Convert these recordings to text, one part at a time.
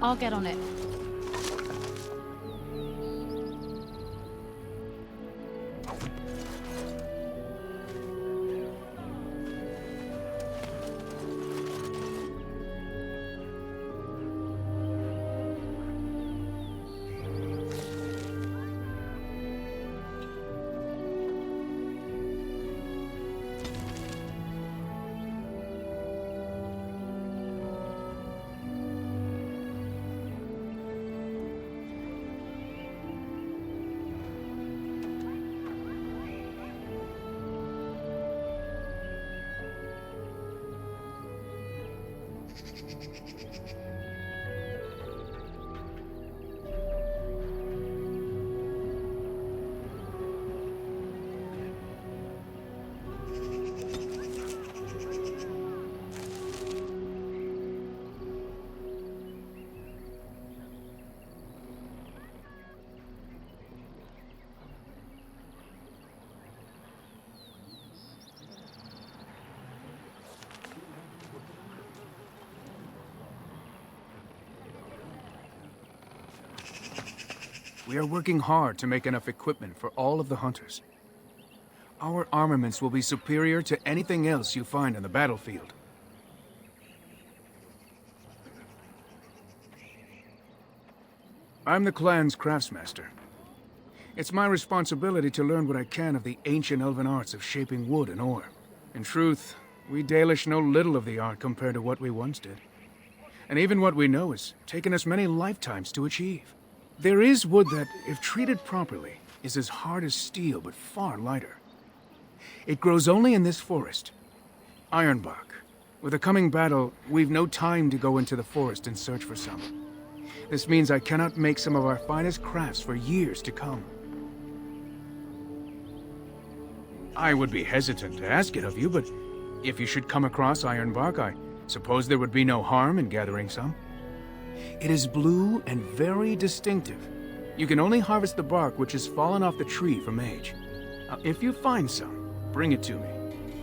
I'll get on it. We are working hard to make enough equipment for all of the hunters. Our armaments will be superior to anything else you find on the battlefield. I'm the clan's craftsmaster. It's my responsibility to learn what I can of the ancient elven arts of shaping wood and ore. In truth, we Dalish know little of the art compared to what we once did. And even what we know has taken us many lifetimes to achieve. There is wood that, if treated properly, is as hard as steel but far lighter. It grows only in this forest, Ironbark. With the coming battle, we've no time to go into the forest and search for some. This means I cannot make some of our finest crafts for years to come. I would be hesitant to ask it of you, but if you should come across Ironbark, I suppose there would be no harm in gathering some. It is blue and very distinctive. You can only harvest the bark which has fallen off the tree from age. Now, if you find some, bring it to me,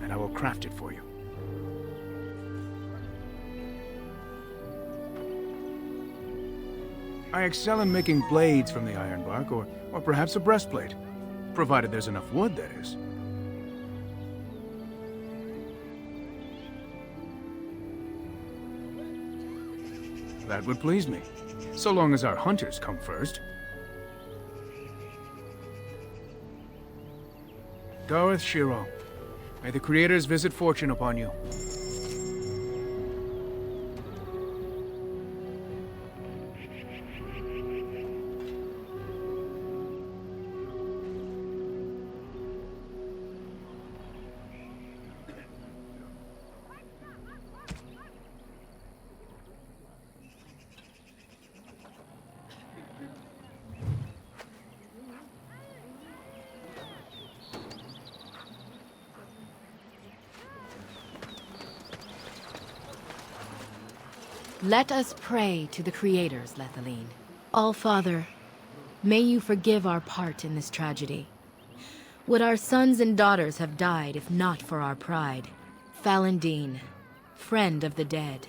and I will craft it for you. I excel in making blades from the ironbark, or perhaps a breastplate. Provided there's enough wood, that is. That would please me, so long as our hunters come first. Gareth Shiro, may the creators visit fortune upon you. Let us pray to the creators, Lethaline. All-Father, may you forgive our part in this tragedy. Would our sons and daughters have died if not for our pride? Falendine, friend of the dead,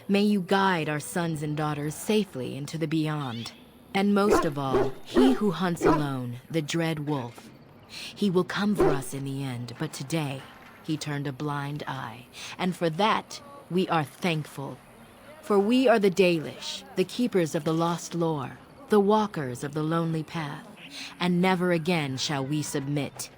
may you guide our sons and daughters safely into the beyond. And most of all, he who hunts alone, the dread wolf. He will come for us in the end, but today, he turned a blind eye. And for that, we are thankful. For we are the Dalish, the keepers of the lost lore, the walkers of the lonely path, and never again shall we submit.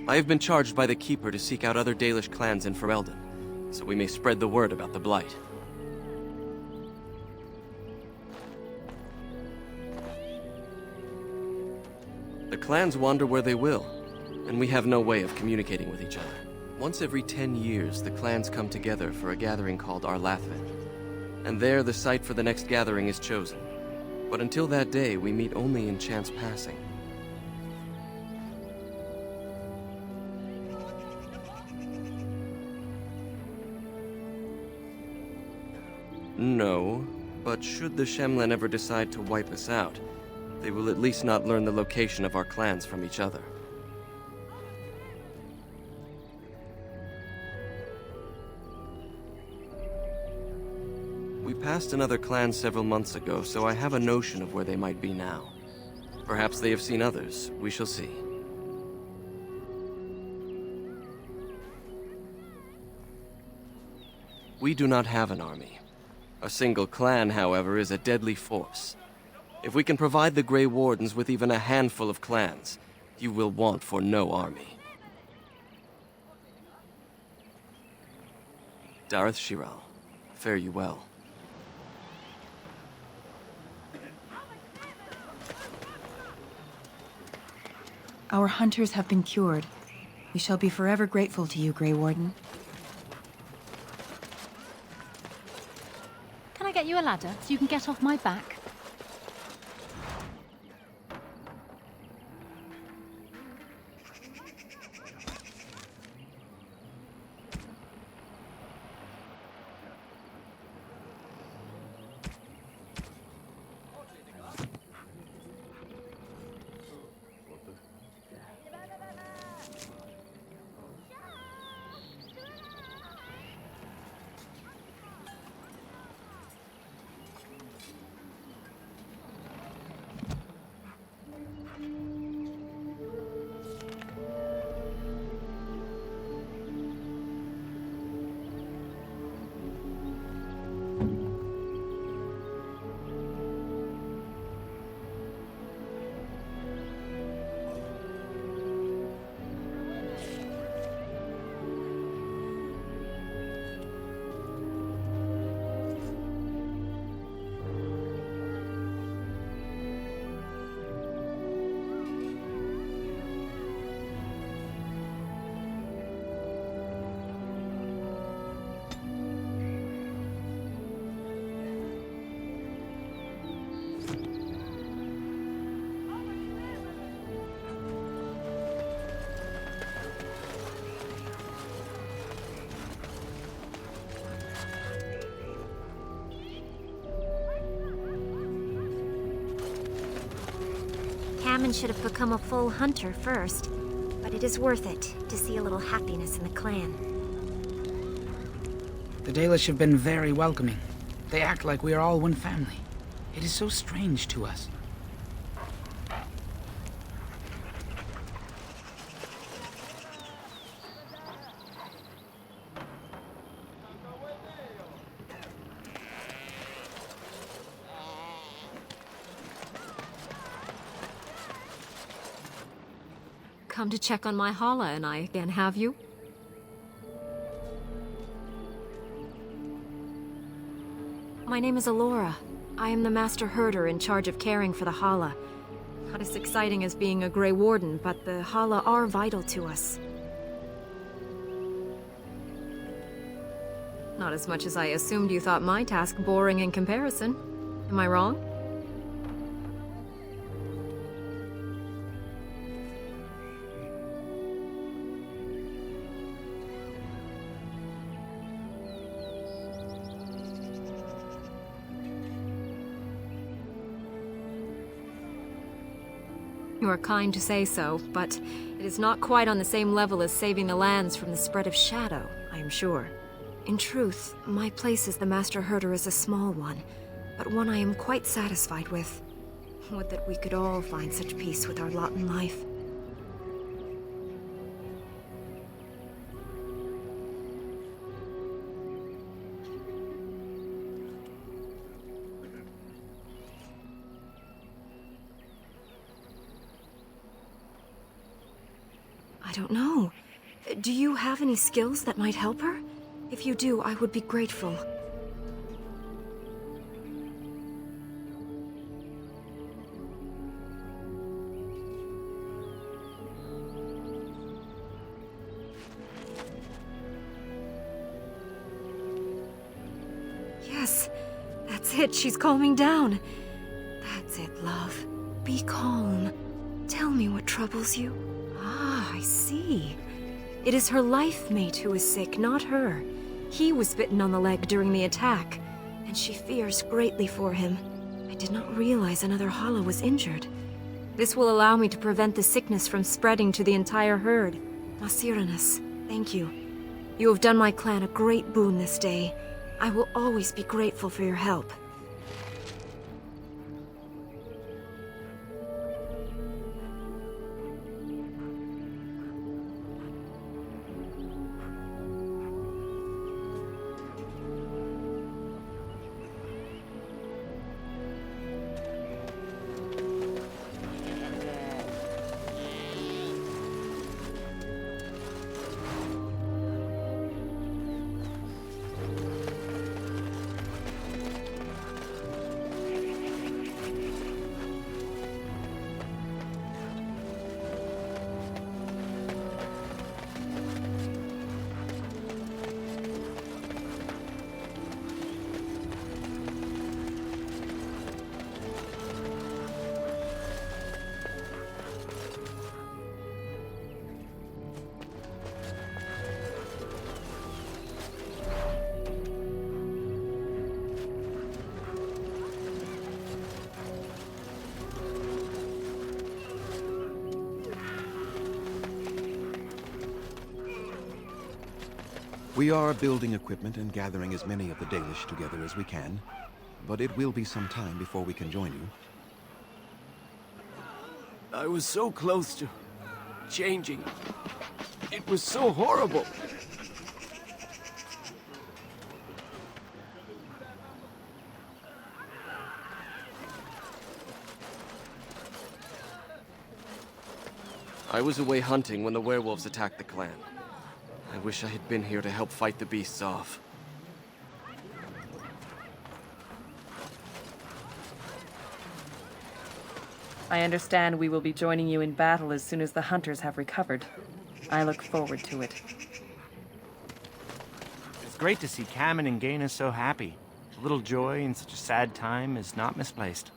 I have been charged by the Keeper to seek out other Dalish clans in Ferelden, so we may spread the word about the Blight. The clans wander where they will, and we have no way of communicating with each other. Once every 10 years, the clans come together for a gathering called Arlathvin, and there the site for the next gathering is chosen. But until that day, we meet only in chance passing. No, but should the Shemlen ever decide to wipe us out, they will at least not learn the location of our clans from each other. We passed another clan several months ago, so I have a notion of where they might be now. Perhaps they have seen others. We shall see. We do not have an army. A single clan, however, is a deadly force. If we can provide the Grey Wardens with even a handful of clans, you will want for no army. Dareth Shiral, fare you well. Our hunters have been cured. We shall be forever grateful to you, Grey Warden. Can I get you a ladder so you can get off my back? Hammond should have become a full hunter first, but it is worth it to see a little happiness in the clan. The Dalish have been very welcoming. They act like we are all one family. It is so strange to us. Come to check on my Hala and I again, have you? My name is Alora. I am the Master Herder in charge of caring for the Hala. Not as exciting as being a Grey Warden, but the Hala are vital to us. Not as much as I assumed you thought my task boring in comparison. Am I wrong? You are kind to say so, but it is not quite on the same level as saving the lands from the spread of shadow, I am sure. In truth, my place as the Master Herder is a small one, but one I am quite satisfied with. Would that we could all find such peace with our lot in life. I don't know. Do you have any skills that might help her? If you do, I would be grateful. Yes, that's it. She's calming down. That's it, love. Be calm. Tell me what troubles you. Ah, I see. It is her life mate who is sick, not her. He was bitten on the leg during the attack, and she fears greatly for him. I did not realize another hollow was injured. This will allow me to prevent the sickness from spreading to the entire herd. Masiranus, thank you. You have done my clan a great boon this day. I will always be grateful for your help. We are building equipment and gathering as many of the Dalish together as we can, but it will be some time before we can join you. I was so close to changing. It was so horrible. I was away hunting when the werewolves attacked the clan. I wish I had been here to help fight the beasts off. I understand we will be joining you in battle as soon as the hunters have recovered. I look forward to it. It's great to see Cameron and Gaina so happy. A little joy in such a sad time is not misplaced.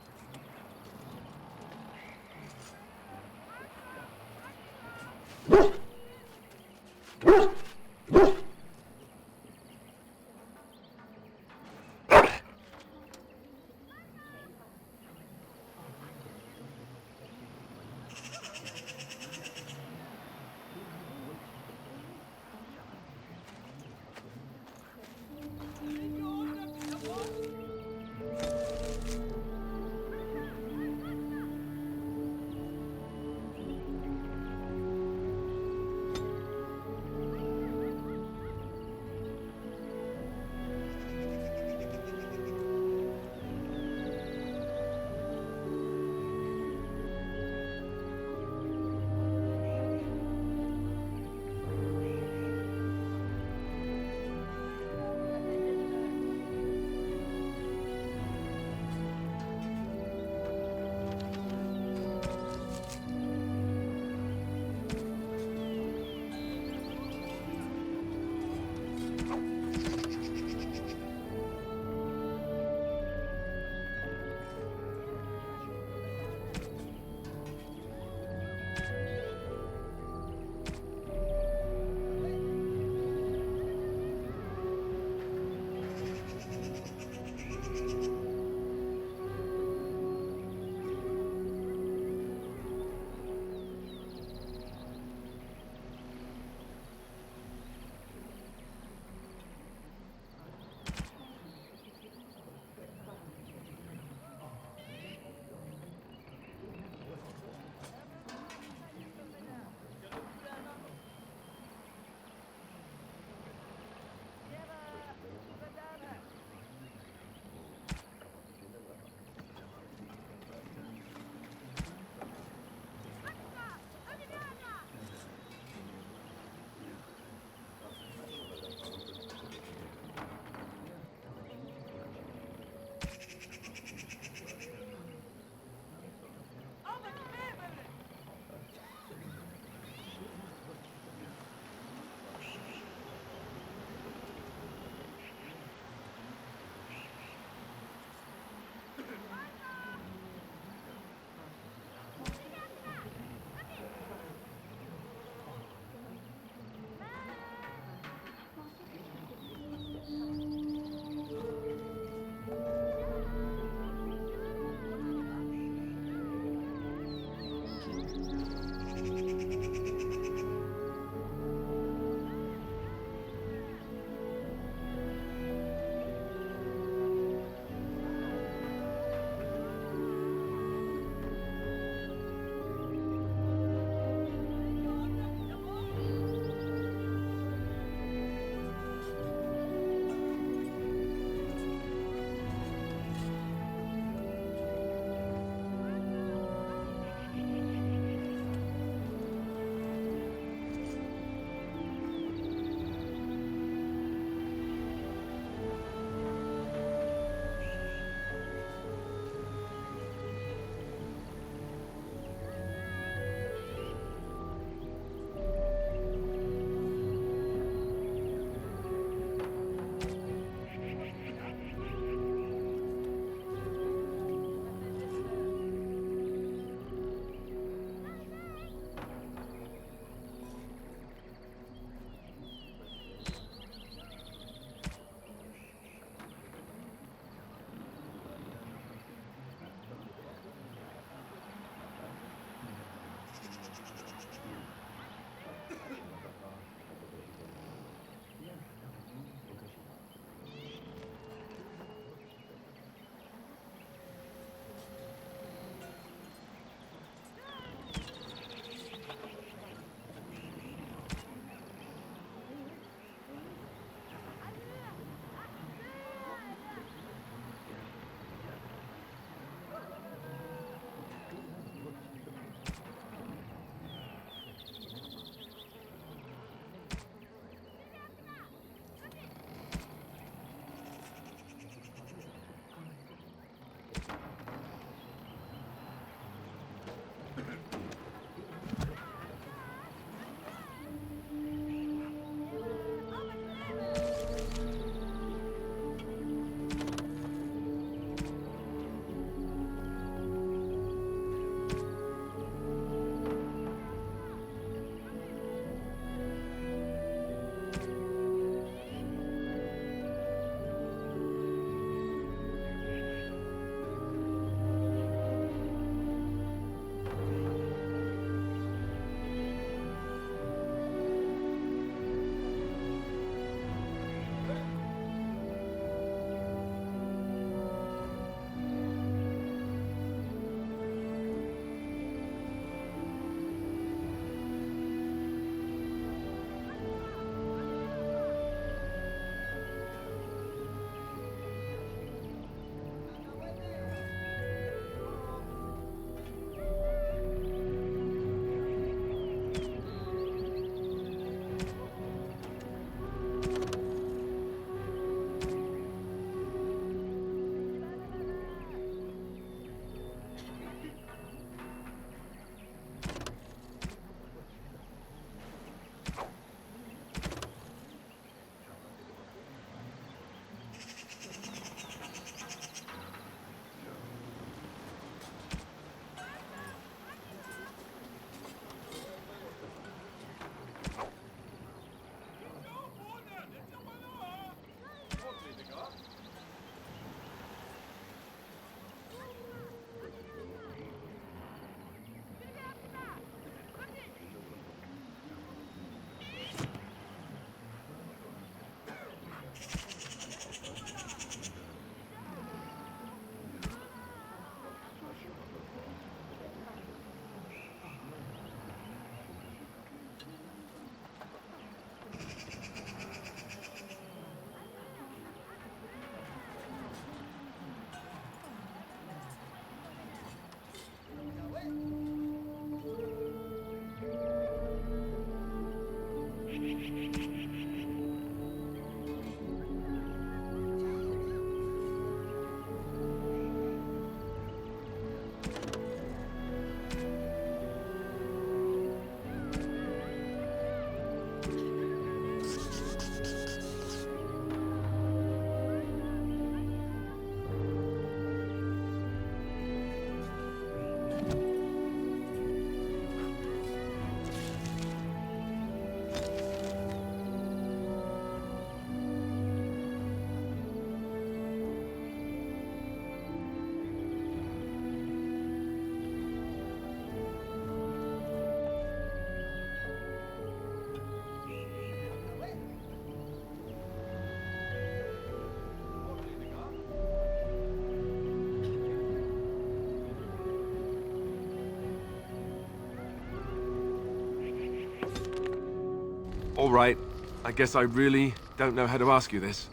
All right. I guess I really don't know how to ask you this.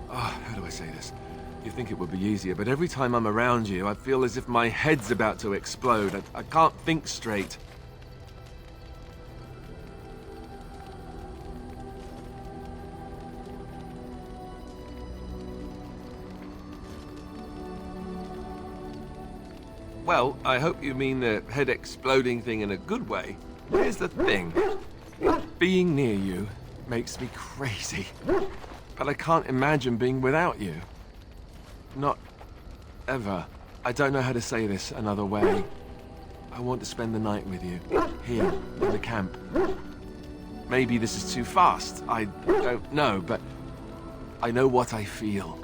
How do I say this? You think it would be easier, but every time I'm around you, I feel as if my head's about to explode. I can't think straight. Well, I hope you mean the head exploding thing in a good way. Here's the thing. Being near you makes me crazy. But I can't imagine being without you. Not ever. I don't know how to say this another way. I want to spend the night with you, here, in the camp. Maybe this is too fast. I don't know, but I know what I feel.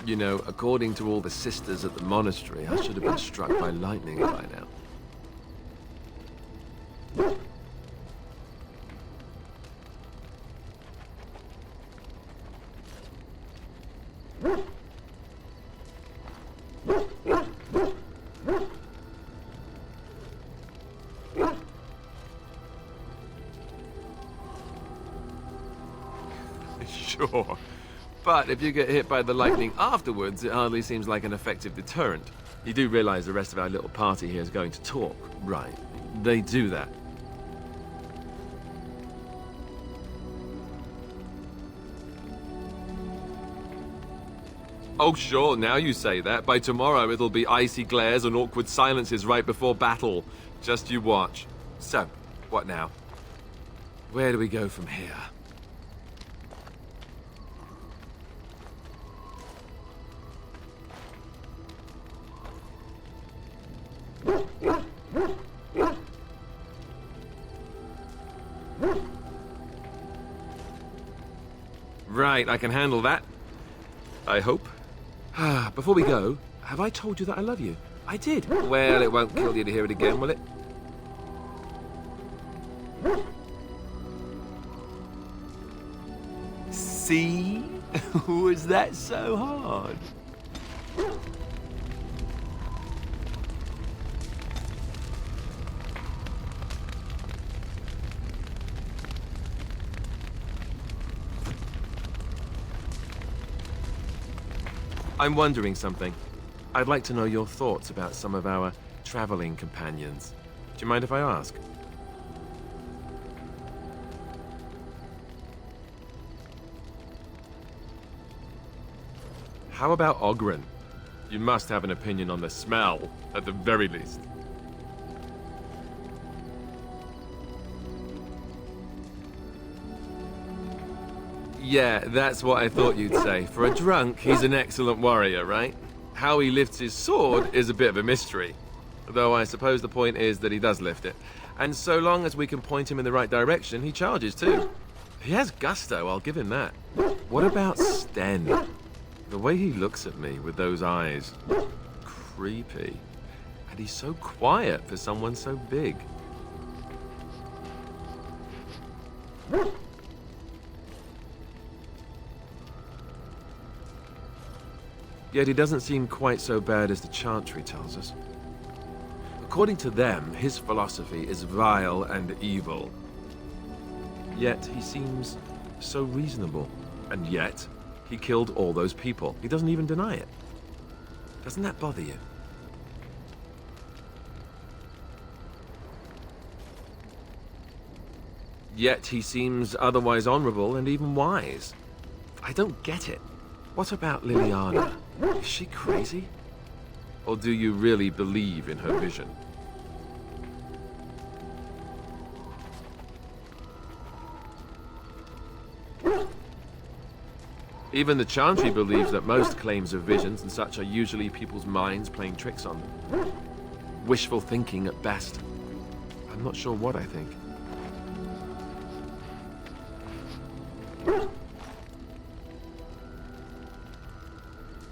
You know, according to all the sisters at the monastery, I should have been struck by lightning by now. Sure. But if you get hit by the lightning afterwards, it hardly seems like an effective deterrent. You do realize the rest of our little party here is going to talk, right? They do that. Oh sure, now you say that. By tomorrow it'll be icy glares and awkward silences right before battle. Just you watch. So, what now? Where do we go from here? Right, I can handle that. I hope. Before we go, have I told you that I love you? I did. Well, it won't kill you to hear it again, will it? See? Was that so hard? I'm wondering something. I'd like to know your thoughts about some of our traveling companions. Do you mind if I ask? How about Ogren? You must have an opinion on the smell, at the very least. Yeah, that's what I thought you'd say. For a drunk, he's an excellent warrior, right? How he lifts his sword is a bit of a mystery. Though I suppose the point is that he does lift it. And so long as we can point him in the right direction, he charges too. He has gusto, I'll give him that. What about Sten? The way he looks at me with those eyes. Creepy. And he's so quiet for someone so big. Yet he doesn't seem quite so bad as the Chantry tells us. According to them, his philosophy is vile and evil. Yet he seems so reasonable. And yet, he killed all those people. He doesn't even deny it. Doesn't that bother you? Yet he seems otherwise honorable and even wise. I don't get it. What about Liliana? Is she crazy? Or do you really believe in her vision? Even the Chantry believes that most claims of visions and such are usually people's minds playing tricks on them. Wishful thinking at best. I'm not sure what I think.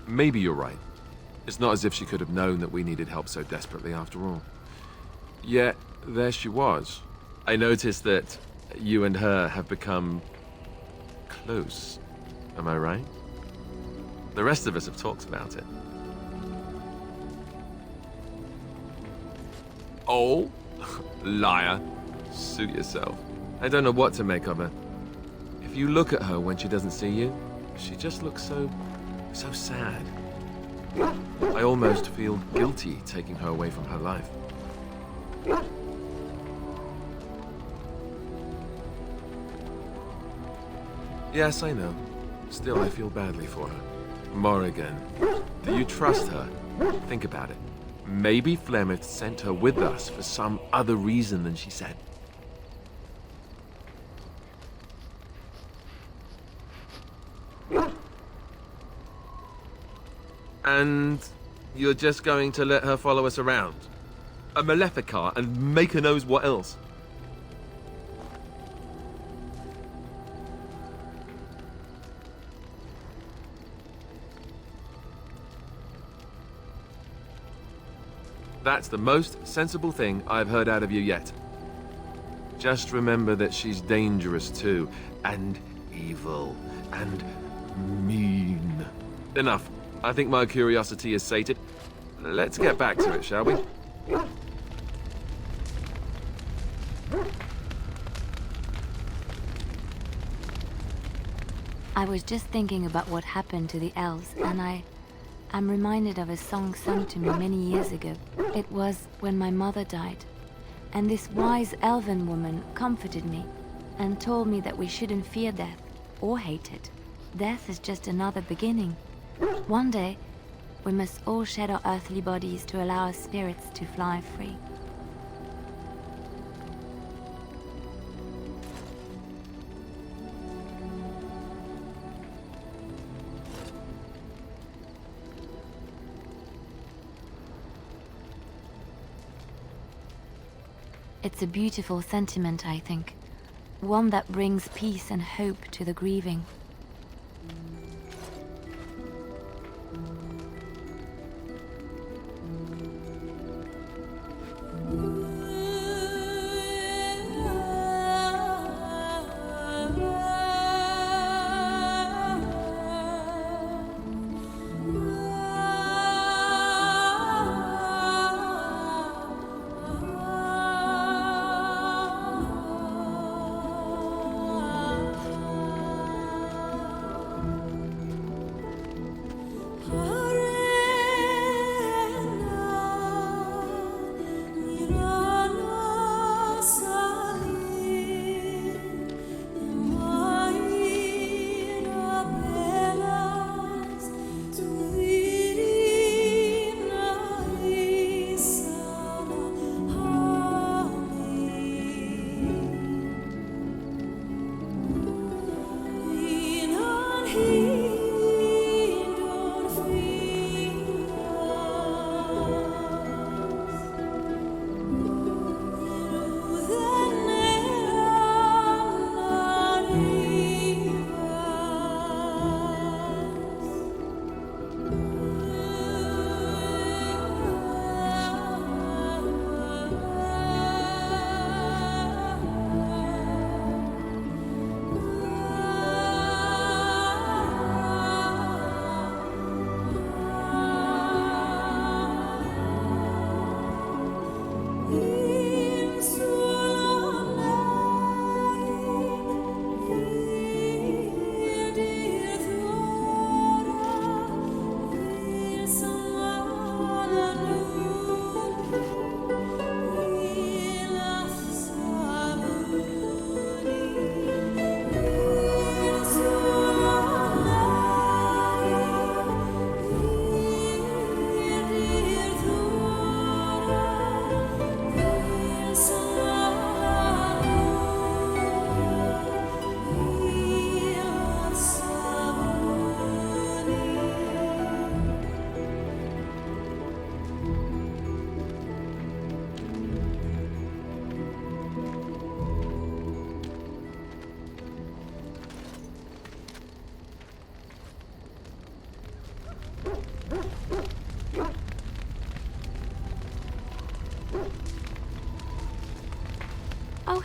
Maybe you're right. It's not as if she could have known that we needed help so desperately after all. Yet, there she was. I noticed that you and her have become close. Am I right? The rest of us have talked about it. Oh, liar. Suit yourself. I don't know what to make of her. If you look at her when she doesn't see you, she just looks so sad. I almost feel guilty taking her away from her life. Yes, I know. Still, I feel badly for her. Morrigan, do you trust her? Think about it. Maybe Flemeth sent her with us for some other reason than she said. And you're just going to let her follow us around? A Maleficar and Maker knows what else? That's the most sensible thing I've heard out of you yet. Just remember that she's dangerous too, and evil, and mean. Enough. I think my curiosity is sated. Let's get back to it, shall we? I was just thinking about what happened to the elves, and I'm reminded of a song sung to me many years ago. It was when my mother died, and this wise elven woman comforted me and told me that we shouldn't fear death or hate it. Death is just another beginning. One day, we must all shed our earthly bodies to allow our spirits to fly free. It's a beautiful sentiment, I think. One that brings peace and hope to the grieving.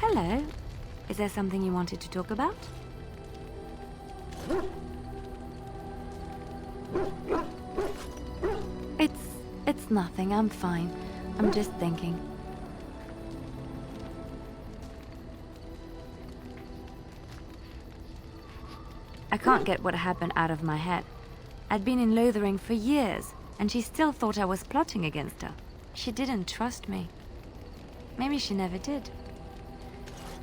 Hello. Is there something you wanted to talk about? It's nothing. I'm fine. I'm just thinking. I can't get what happened out of my head. I'd been in Lothering for years, and she still thought I was plotting against her. She didn't trust me. Maybe she never did.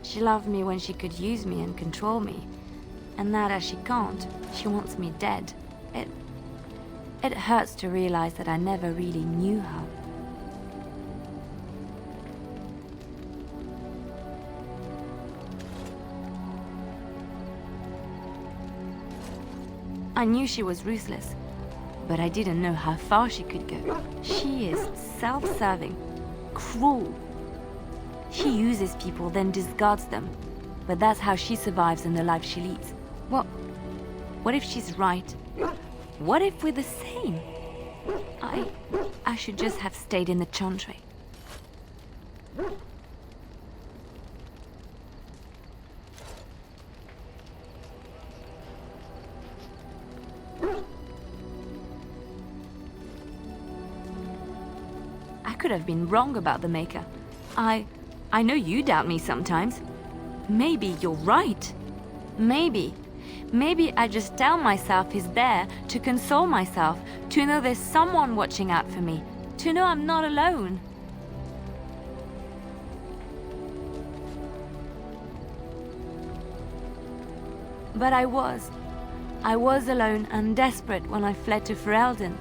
She loved me when she could use me and control me. And now that she can't, she wants me dead. It hurts to realize that I never really knew her. I knew she was ruthless, but I didn't know how far she could go. She is self-serving, cruel. She uses people, then discards them. But that's how she survives in the life she leads. What if she's right? What if we're the same? I should just have stayed in the Chantry. I could have been wrong about the Maker. I know you doubt me sometimes. Maybe you're right. Maybe I just tell myself he's there to console myself, to know there's someone watching out for me, to know I'm not alone. But I was alone and desperate when I fled to Ferelden.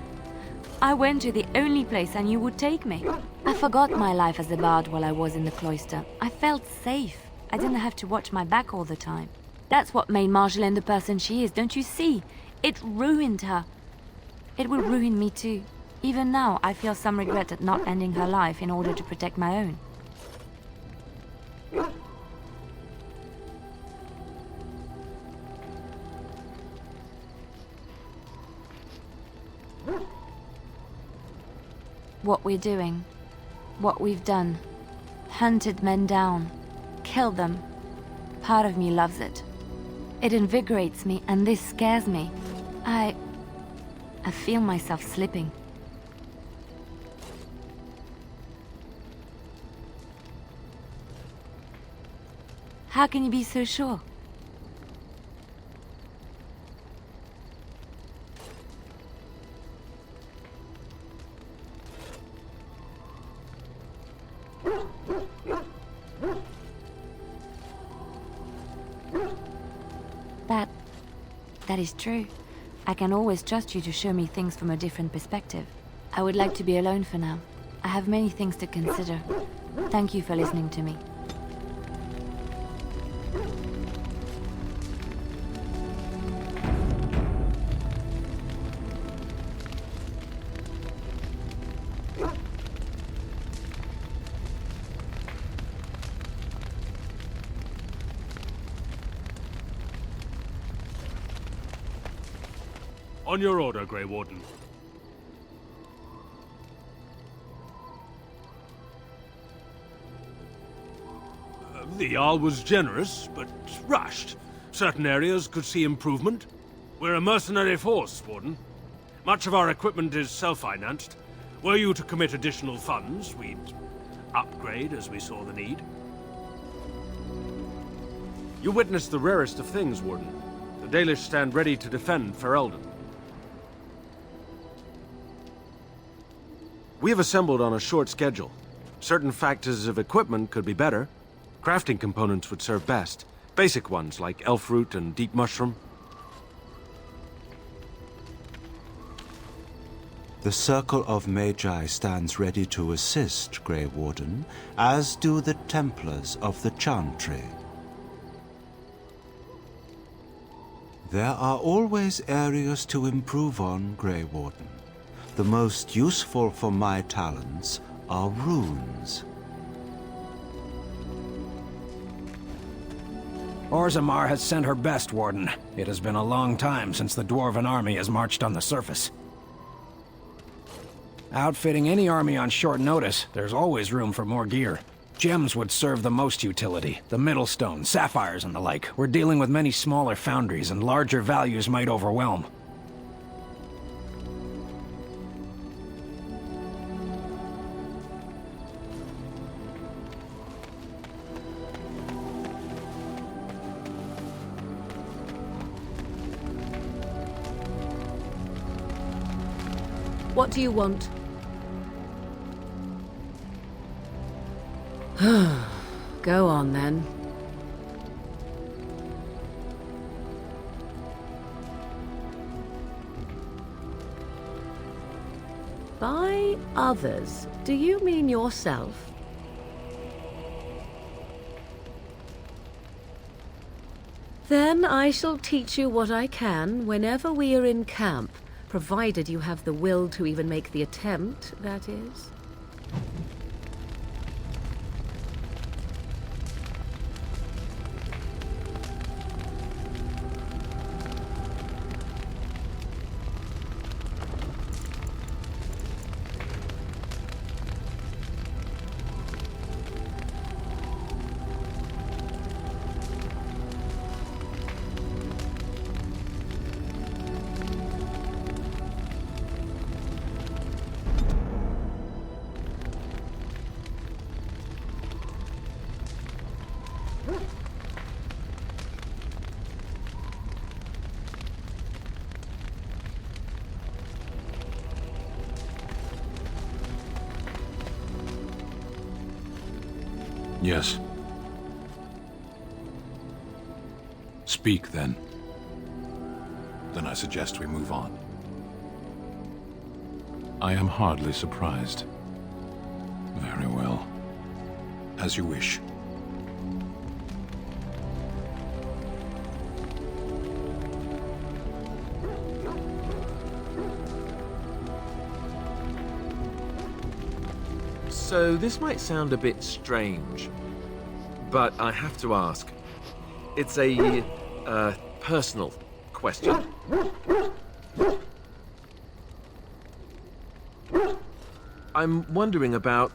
I went to the only place I knew would take me. I forgot my life as a bard while I was in the cloister. I felt safe. I didn't have to watch my back all the time. That's what made Marjolaine the person she is, don't you see? It ruined her. It will ruin me too. Even now, I feel some regret at not ending her life in order to protect my own. What we're doing, what we've done, hunted men down, killed them. Part of me loves it. It invigorates me, and this scares me. I feel myself slipping. How can you be so sure? That is true. I can always trust you to show me things from a different perspective. I would like to be alone for now. I have many things to consider. Thank you for listening to me. On your order, Grey Warden. The Jarl was generous, but rushed. Certain areas could see improvement. We're a mercenary force, Warden. Much of our equipment is self-financed. Were you to commit additional funds, we'd upgrade as we saw the need. You witnessed the rarest of things, Warden. The Dalish stand ready to defend Ferelden. We have assembled on a short schedule. Certain factors of equipment could be better. Crafting components would serve best. Basic ones like elf root and deep mushroom. The Circle of Magi stands ready to assist, Grey Warden, as do the Templars of the Chantry. There are always areas to improve on, Grey Warden. The most useful for my talents are runes. Orzammar has sent her best, Warden. It has been a long time since the Dwarven army has marched on the surface. Outfitting any army on short notice, there's always room for more gear. Gems would serve the most utility. The middle stone, sapphires and the like. We're dealing with many smaller foundries, and larger values might overwhelm. What do you want? Go on, then. By others, do you mean yourself? Then I shall teach you what I can whenever we are in camp, provided you have the will to even make the attempt, that is. Yes. Speak, then. Then I suggest we move on. I am hardly surprised. Very well. As you wish. So this might sound a bit strange, but I have to ask. It's a personal question. I'm wondering about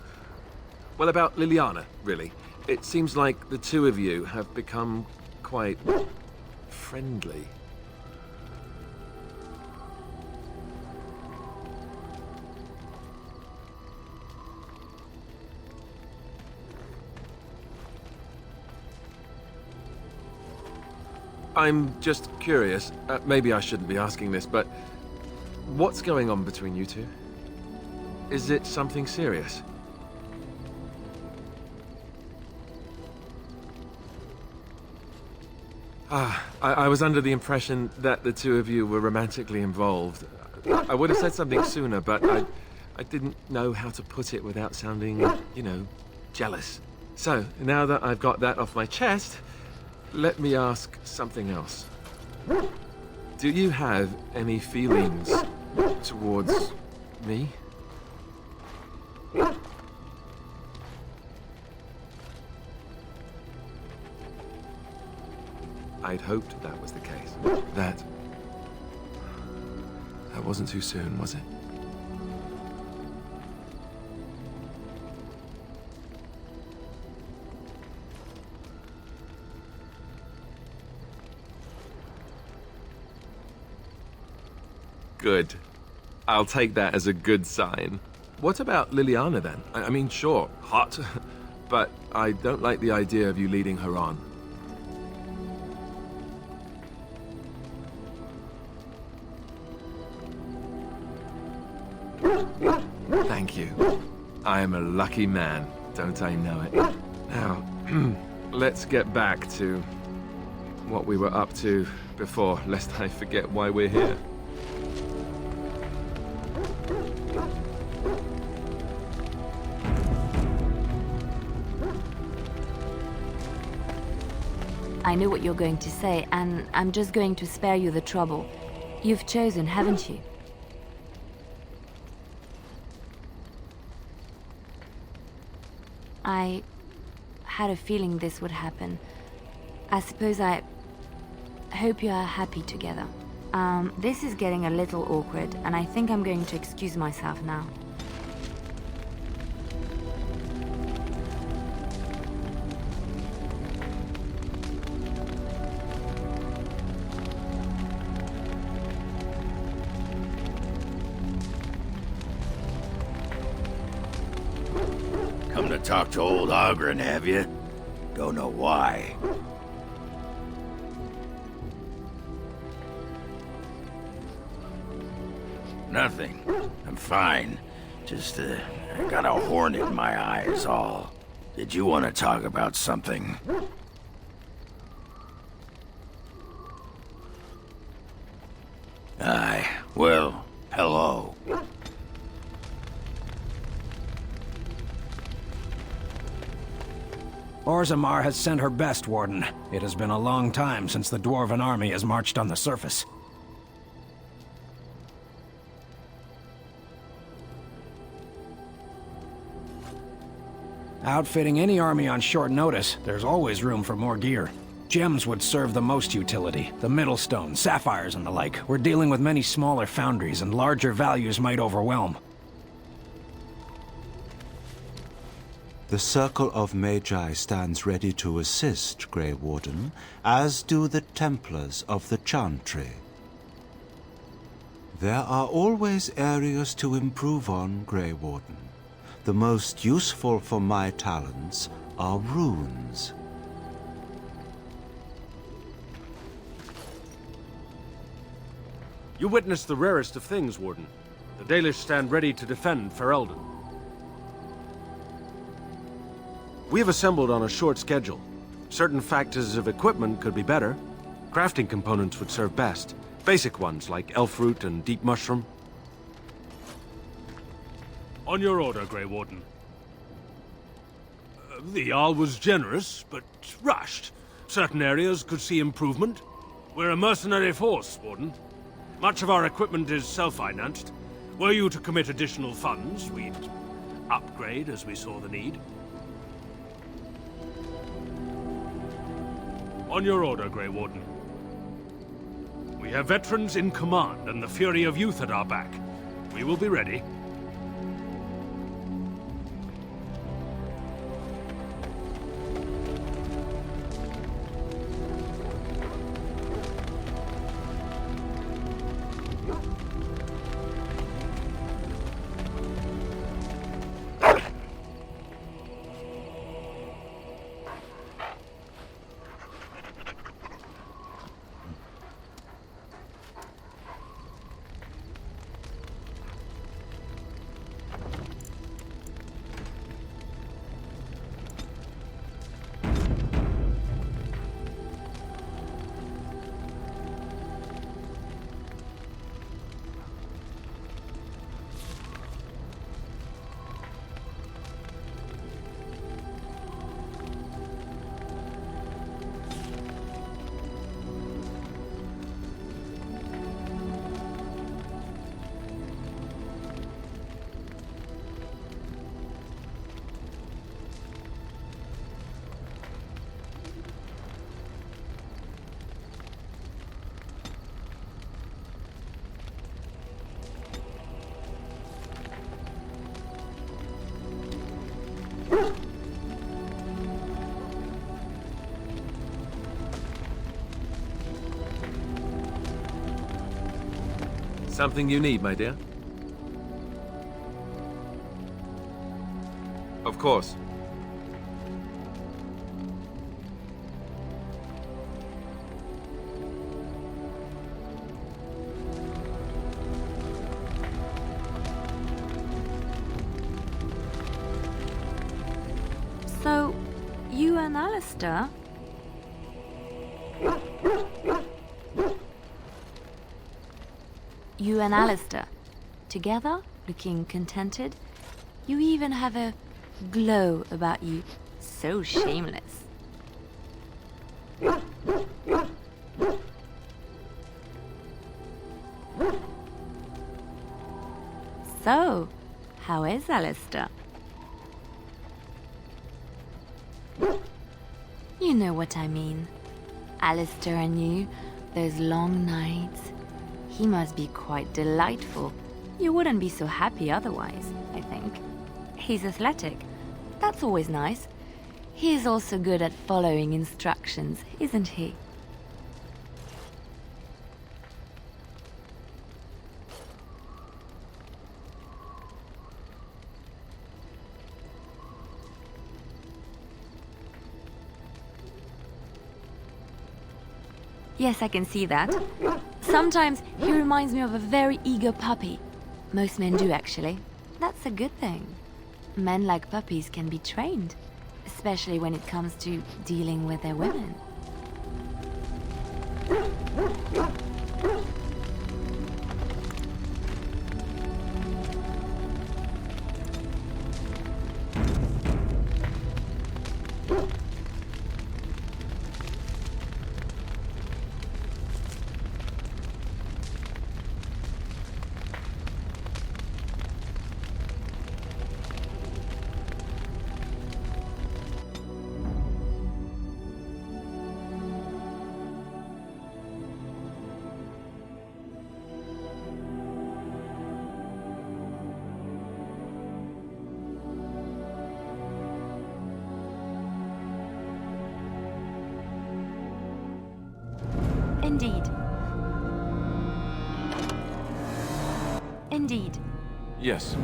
Liliana, really. It seems like the two of you have become quite friendly. I'm just curious, maybe I shouldn't be asking this, but what's going on between you two? Is it something serious? I was under the impression that the two of you were romantically involved. I would have said something sooner, but I didn't know how to put it without sounding, you know, jealous. So, now that I've got that off my chest, let me ask something else. Do you have any feelings towards me? I'd hoped that was the case. That wasn't too soon, was it? Good. I'll take that as a good sign. What about Liliana then? I mean, sure, hot, but I don't like the idea of you leading her on. Thank you. I am a lucky man, don't I know it? Now, let's get back to what we were up to before, lest I forget why we're here. I know what you're going to say, and I'm just going to spare you the trouble. You've chosen, haven't you? I had a feeling this would happen. I suppose I hope you are happy together. This is getting a little awkward, and I think I'm going to excuse myself now. talked to old Ogren, have you? Don't know why. Nothing. I'm fine. Just, I got a hornet in my eye is all. Did you want to talk about something? Aye. Well, hello. Orzammar has sent her best, Warden. It has been a long time since the Dwarven army has marched on the surface. Outfitting any army on short notice, there's always room for more gear. Gems would serve the most utility. The Middlestone, sapphires and the like. We're dealing with many smaller foundries, and larger values might overwhelm. The Circle of Magi stands ready to assist, Grey Warden, as do the Templars of the Chantry. There are always areas to improve on, Grey Warden. The most useful for my talents are runes. You witnessed the rarest of things, Warden. The Dalish stand ready to defend Ferelden. We have assembled on a short schedule. Certain factors of equipment could be better. Crafting components would serve best. Basic ones like elf root and deep mushroom. On your order, Grey Warden. The Jarl was generous, but rushed. Certain areas could see improvement. We're a mercenary force, Warden. Much of our equipment is self-financed. Were you to commit additional funds, we'd upgrade as we saw the need. On your order, Grey Warden. We have veterans in command and the fury of youth at our back. We will be ready. Something you need, my dear? Of course. So, you and Alistair? You and Alistair, together, looking contented. You even have a glow about you. So shameless. So, how is Alistair? You know what I mean. Alistair and you, those long nights. He must be quite delightful. You wouldn't be so happy otherwise, I think. He's athletic. That's always nice. He is also good at following instructions, isn't he? Yes, I can see that. Sometimes he reminds me of a very eager puppy. Most men do, actually. That's a good thing. Men like puppies can be trained, especially when it comes to dealing with their women. Indeed. Indeed. Yes.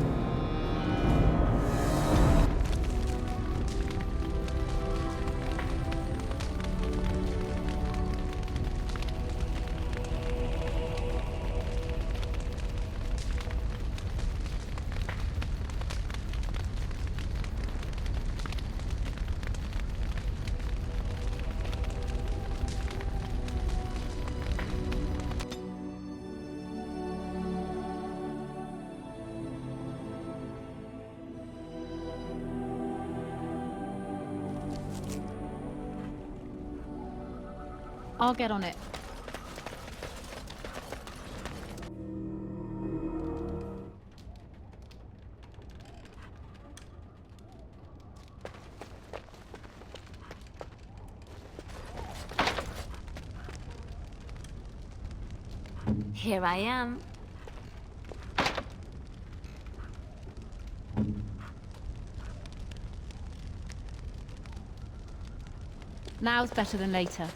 I'll get on it. Here I am. Now's better than later.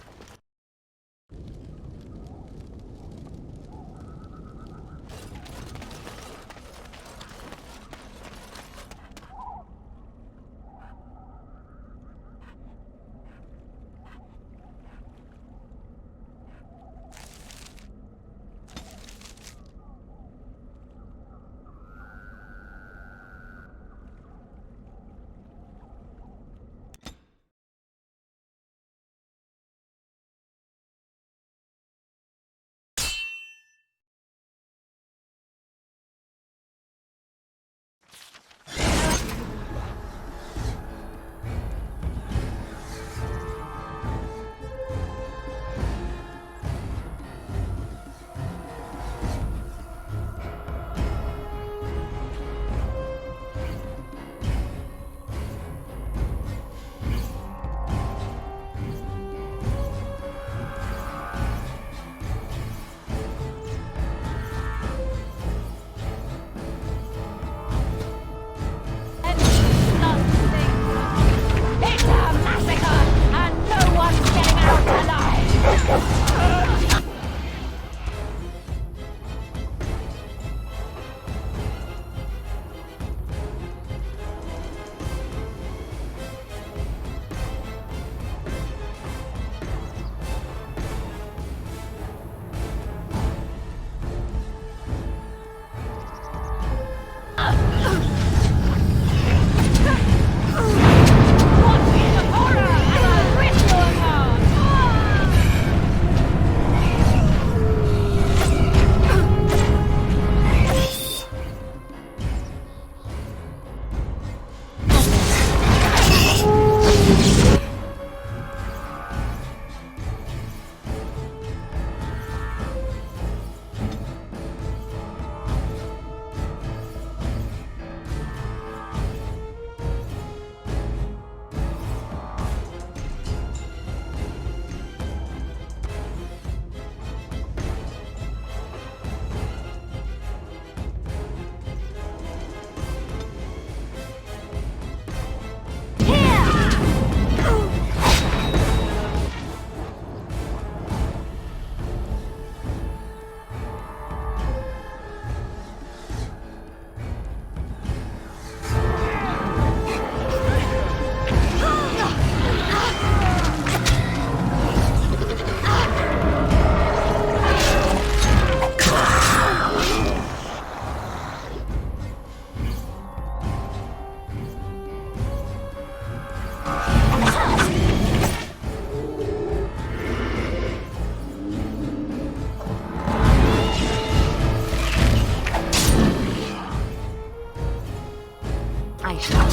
I shall.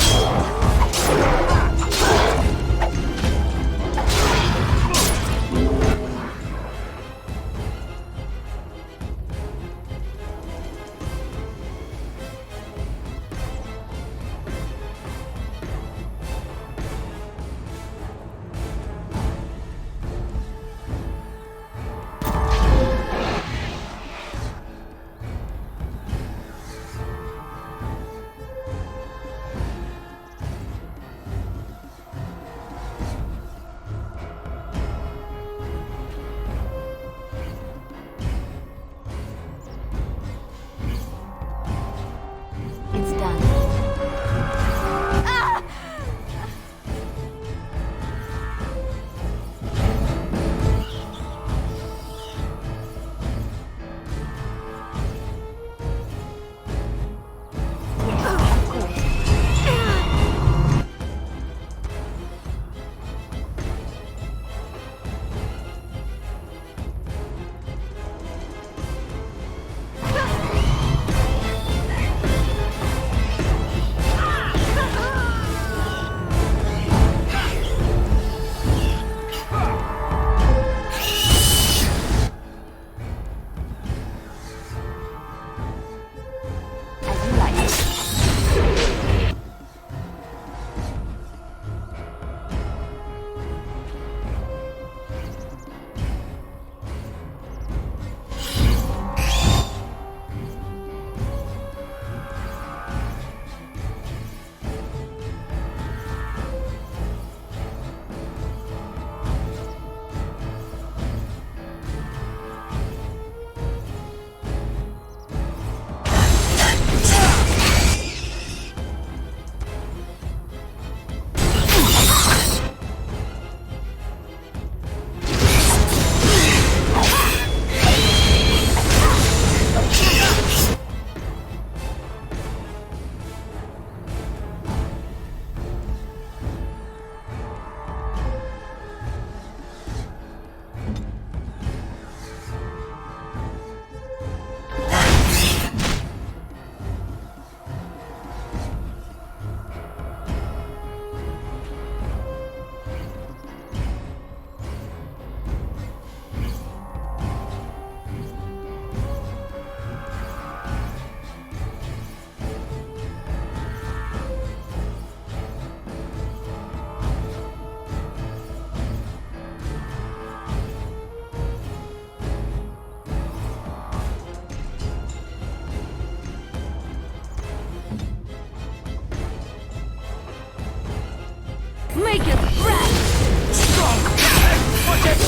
It's done. Make it breath! Watch it!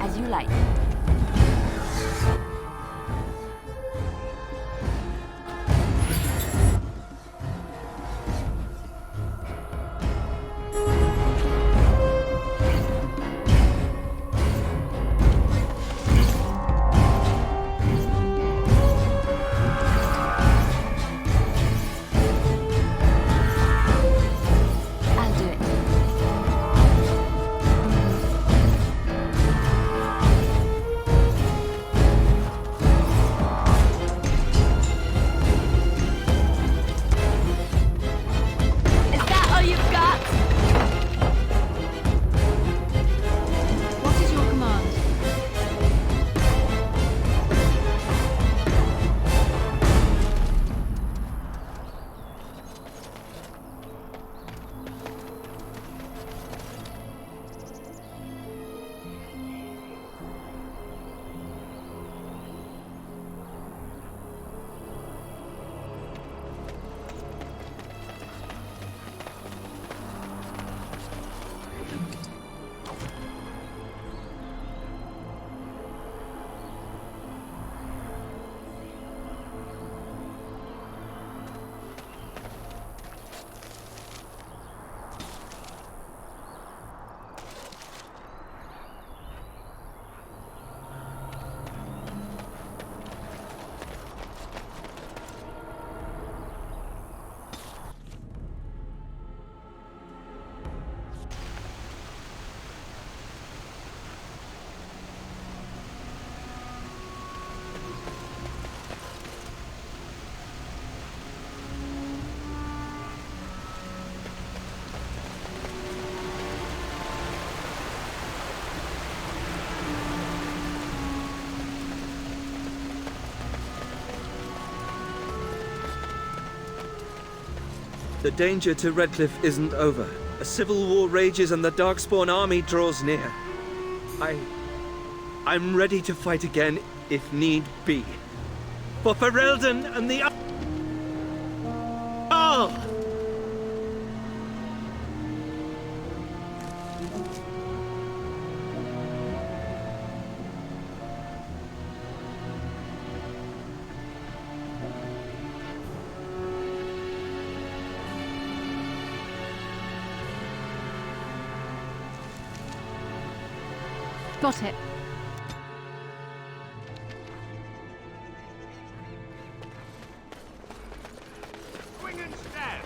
As you like. The danger to Redcliffe isn't over. A civil war rages and the Darkspawn army draws near. I'm ready to fight again if need be. For Ferelden and the... Oh! Got it. Swing and stab.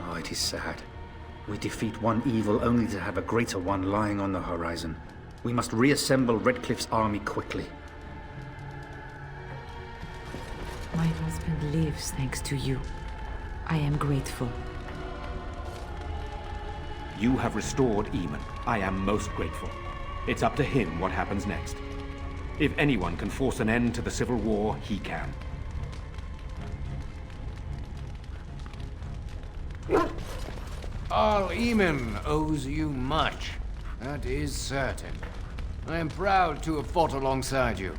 Oh, it is sad. We defeat one evil only to have a greater one lying on the horizon. We must reassemble Redcliffe's army quickly. My husband lives thanks to you. I am grateful. You have restored Eamon. I am most grateful. It's up to him what happens next. If anyone can force an end to the Civil War, he can. All Eamon owes you much. That is certain. I am proud to have fought alongside you.